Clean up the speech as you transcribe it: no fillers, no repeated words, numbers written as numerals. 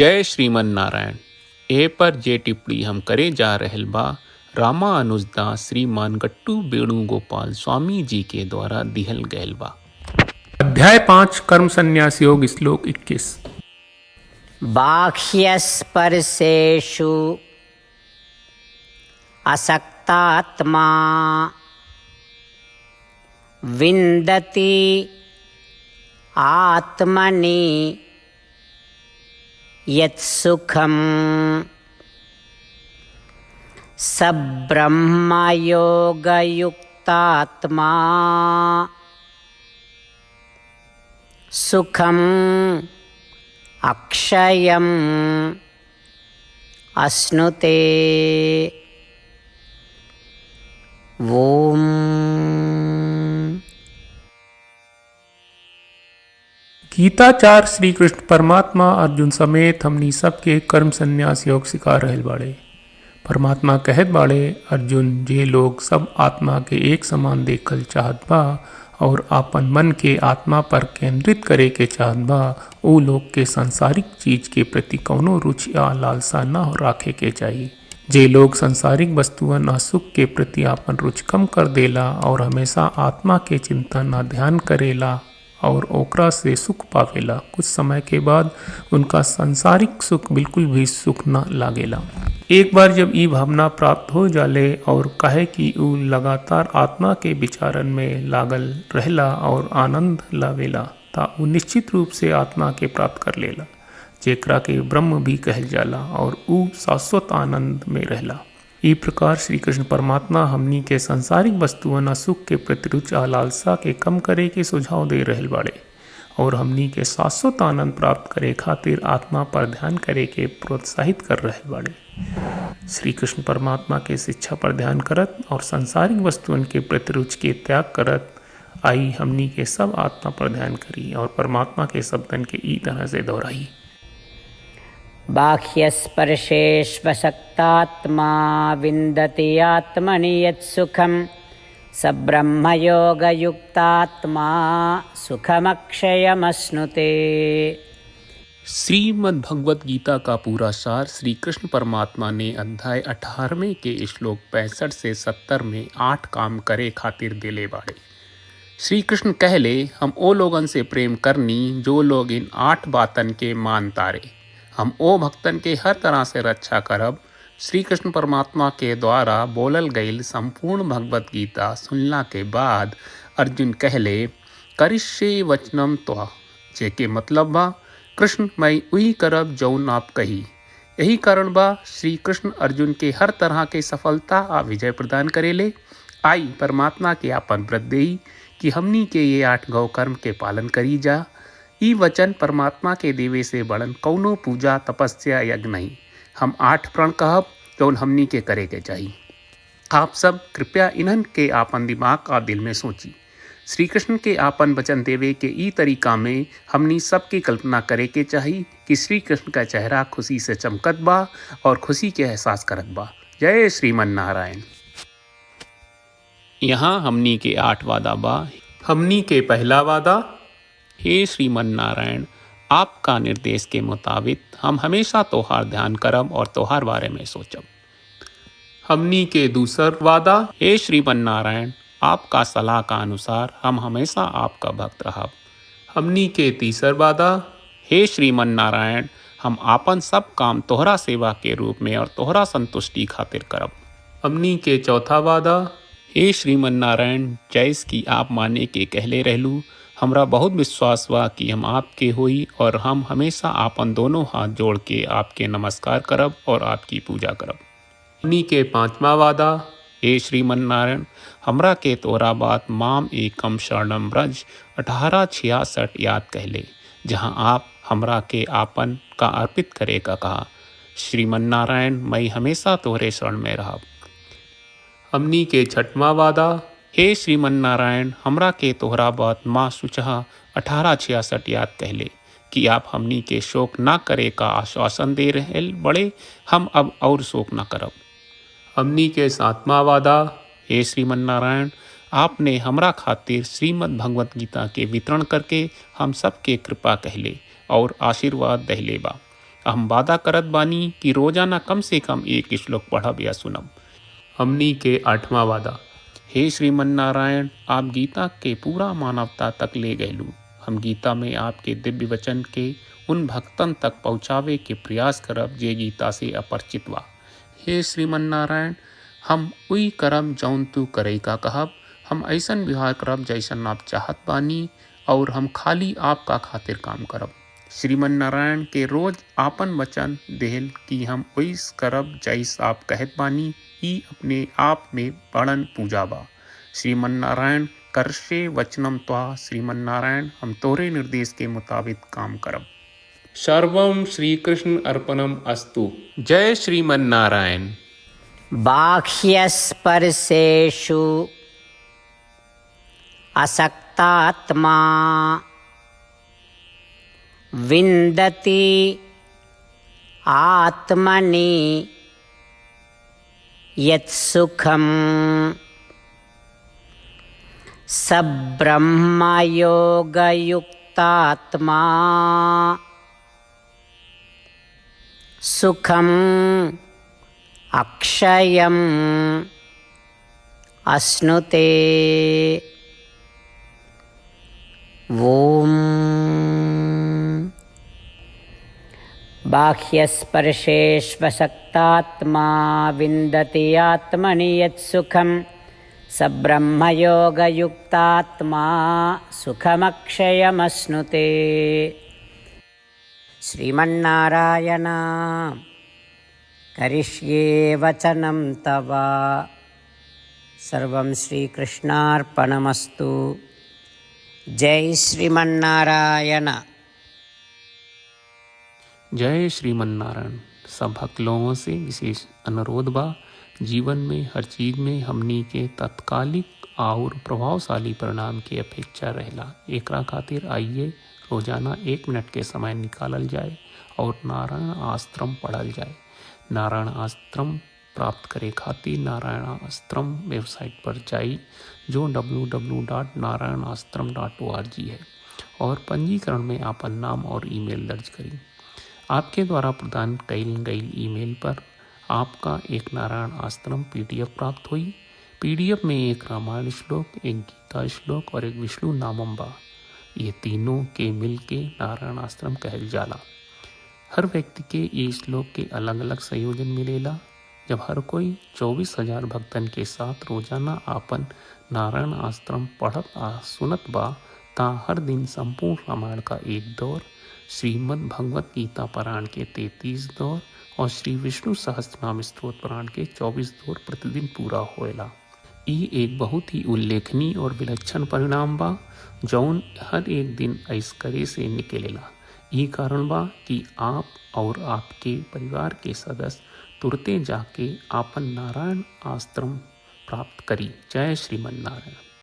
जय श्रीमन नारायण। ए पर जे टिप्पणी हम करे जा रहल बा रामानुजदास श्रीमान गट्टू वेणुगोपाल स्वामी जी के द्वारा दिहल गयल बा। अध्याय 5 कर्म संन्यास योग श्लोक 21। बाह्यस्पर्शेषु असक्तात्मा विन्दति आत्मनि यत्सुखं स ब्रह्मयोगयुक्तात्मा सुखम् अक्षयम् अश्नुते। ओम। गीताचार्य श्री कृष्ण परमात्मा अर्जुन समेत हमनी सबके कर्म संन्यास योग सिखा रहल बाड़े। परमात्मा कहत बाड़े, अर्जुन जे लोग सब आत्मा के एक समान देखल चाहत बा और आपन मन के आत्मा पर केंद्रित करे के चाहत बा, ऊ लोग के सांसारिक चीज के प्रति कौनो रुचि या लालसा न राखे के चाहिए। जे लोग सांसारिक वस्तुअन आ सुख के प्रति आपन रुचि कम कर देला और हमेशा आत्मा के चिंतन आ ध्यान करेला और ओकरा से सुख पावेला, कुछ समय के बाद उनका सांसारिक सुख बिल्कुल भी सुख न लागेला। एक बार जब ई भावना प्राप्त हो जाले और कहे कि ऊ लगातार आत्मा के विचारन में लागल रहला और आनंद लावेला, ता ऊ निश्चित रूप से आत्मा के प्राप्त कर लेला, जेकरा के ब्रह्म भी कहल जाला और ऊ शाश्वत आनंद में रहला। ई प्रकार श्री कृष्ण परमात्मा हमनी के सांसारिक वस्तुअन सुख के प्रति रुचि आ लालसा के कम करे के सुझाव दे रहल बाड़े और हमनी के शाश्वत आनंद प्राप्त करे खातिर आत्मा पर ध्यान करे के प्रोत्साहित कर रहल बाड़े। श्री कृष्ण परमात्मा के शिक्षा पर ध्यान करत और सांसारिक वस्तुअन के प्रति रुचि के त्याग करत आई हमनी के सब आत्मा पर ध्यान करी और परमात्मा के शब्दन के ई तरह से दोहराई। बाह्यस्पर्शेष्वशक्तात्मा विन्दति आत्मनि यत्सुखं स ब्रह्मयोगयुक्तात्मा सुखमक्षयमश्नुते। श्रीमद् भगवत गीता का पूरा सार श्री कृष्ण परमात्मा ने अध्याय 18वें के श्लोक 65 से 70 में 8 काम करे खातिर दिले बाड़े। श्री कृष्ण कहले, हम ओ लोगन से प्रेम करनी जो लोग इन 8 बातन के मान तारे। हम ओ भक्तन के हर तरह से रक्षा करब। श्री कृष्ण परमात्मा के द्वारा बोलल गईल संपूर्ण भगवत गीता सुनला के बाद अर्जुन कहले, करिष्ये वचनम त्वा, जेके मतलब बा, कृष्ण मैं वही करब जौन आप कही। यही कारण बा श्री कृष्ण अर्जुन के हर तरह के सफलता आ विजय प्रदान करेले। आई परमात्मा के आपन व्रत देई कि हमनी के ये 8 गौ कर्म के पालन करी जा। ई वचन परमात्मा के देवे से बड़न कौनो पूजा तपस्या यज्ञ नहीं। हम 8 प्रण कहब जौन हमनी के करे के चाहिए। आप सब कृपया इन्हन के आपन दिमाग और दिल में सोची। श्री कृष्ण के आपन वचन देवे के ई तरीका में हमनी सबकी कल्पना करे के चाहिए कि श्री कृष्ण का चेहरा खुशी से चमकत बा और खुशी के एहसास करत बा। जय श्रीमन नारायण। यहाँ हमनी के 8 वादा बा। हमनी के पहला वादा, हे श्रीमन नारायण, आपका निर्देश के मुताबिक हम हमेशा तोहार ध्यान करब और तोहार बारे में सोचब। हमनी के दूसर वादा, हे श्रीमन नारायण, आपका सलाह का अनुसार हम हमेशा आपका भक्त रहब। हमनी के तीसर वादा, हे श्रीमन नारायण, हम आपन सब काम तोहरा सेवा के रूप में और तोहरा संतुष्टि खातिर करब। हमनी के चौथा वादा, हे श्रीमन नारायण, जैस की आप माने के कहले रहलू, हमरा बहुत विश्वास बा कि हम आपके होई और हम हमेशा आपन दोनों हाथ जोड़ के आपके नमस्कार करब और आपकी पूजा करब। हमनी के पांचवा वादा, हे श्रीमन नारायण, हमरा के तोरा बात माम एकम शरणम ब्रज 1866 याद कहले, जहां आप हमरा के आपन का अर्पित करे का कहा। श्रीमन नारायण, मैं हमेशा तोहरे शरण में रहब। हमनी के छठवां वादा, हे श्रीमन नारायण, हमरा के तोहरा बात माँ सुचहा 1866 याद कहले कि आप हमनी के शोक ना करे का आश्वासन दे रहे बड़े। हम अब और शोक ना करब। हमनी के 7वां वादा, हे श्रीमन नारायण, आपने हमरा खातिर श्रीमद् भगवत गीता के वितरण करके हम सब के कृपा कहले और आशीर्वाद दहले बा। हम वादा करत बानी कि रोजाना कम से कम एक श्लोक पढ़ब या सुनब। हमनी के 8वां वादा। हे श्रीमन नारायण, आप गीता के पूरा मानवता तक ले गयलू। हम गीता में आपके दिव्य वचन के उन भक्तन तक पहुँचावे के प्रयास करब जे गीता से अपरिचित बा। हे श्रीमन नारायण, हम उई करब जौन तू करे का कहब। हम ऐसन व्यवहार करब जैसन आप चाहत बानी और हम खाली आपका खातिर काम करब। श्रीमन नारायण के रोज आपन वचन देहल कि हम वैस करब जैस आप कहत बानी। ई अपने आप में बड़न पूजा बा। श्रीमन नारायण, करशे वचनम त्वा। श्रीमन नारायण, हम तोरे निर्देश के मुताबिक काम करब। सर्वम श्री कृष्ण अर्पणम अस्तु। जय श्रीमन नारायण। बाह्यस्पर्शेषु असक्तात्मा विन्दति आत्मनि यत्सुखं स ब्रह्मयोगयुक्तात्मा सुखम् अक्षयम् अश्नुते। ॐ बाह्यस्पर्शेष्वसक्तात्मा विन्दति आत्मनि यत्सुखं स ब्रह्मयोगयुक्तात्मा सुखमक्षयमश्नुते। श्रीमन्नारायण, करिष्ये वचनं तव। सर्वं श्रीकृष्णार्पणमस्तु। जय श्रीमन्नारायण। जय श्रीमन नारायण। सब भक्त लोगों से विशेष अनुरोध बा, जीवन में हर चीज में हमनी के तत्कालिक और प्रभावशाली परिणाम की अपेक्षा रहेला। एकरा खातिर आइए रोजाना 1 मिनट के समय निकालल जाए और नारायण आश्रम पढ़ल जाए। नारायण आश्रम प्राप्त करे खातिर नारायण आश्रम वेबसाइट पर जाई, जो www.narayanaashram.org है, और पंजीकरण में आपन नाम और ईमेल दर्ज करी। आपके द्वारा प्रदान कईल गई ईमेल पर आपका एक नारायण आश्रम PDF प्राप्त हुई। PDF में एक रामायण श्लोक, एक गीता श्लोक और एक विष्णु नामम बा। ये तीनों के मिल के नारायण आश्रम कहल जाला। हर व्यक्ति के ये श्लोक के अलग अलग संयोजन मिलेला। जब हर कोई 24,000 भक्तन के साथ रोजाना आपन नारायण आश्रम पढ़त आ सुनत बा, ता हर दिन संपूर्ण रामायण का 1 दौर, श्रीमद् भगवत गीता पारायण के 33 दौर और श्री विष्णु सहस्त्रनाम स्तोत्र पारायण के 24 दौर प्रतिदिन पूरा होएला। ई एक बहुत ही उल्लेखनीय और विलक्षण परिणाम बा, जौन हर एक दिन ऐसकरे से निकलेला। ई कारण बा कि आप और आपके परिवार के सदस्य तुरते जाके आपन नारायण आश्रम प्राप्त करी। जय श्रीमन नारायण।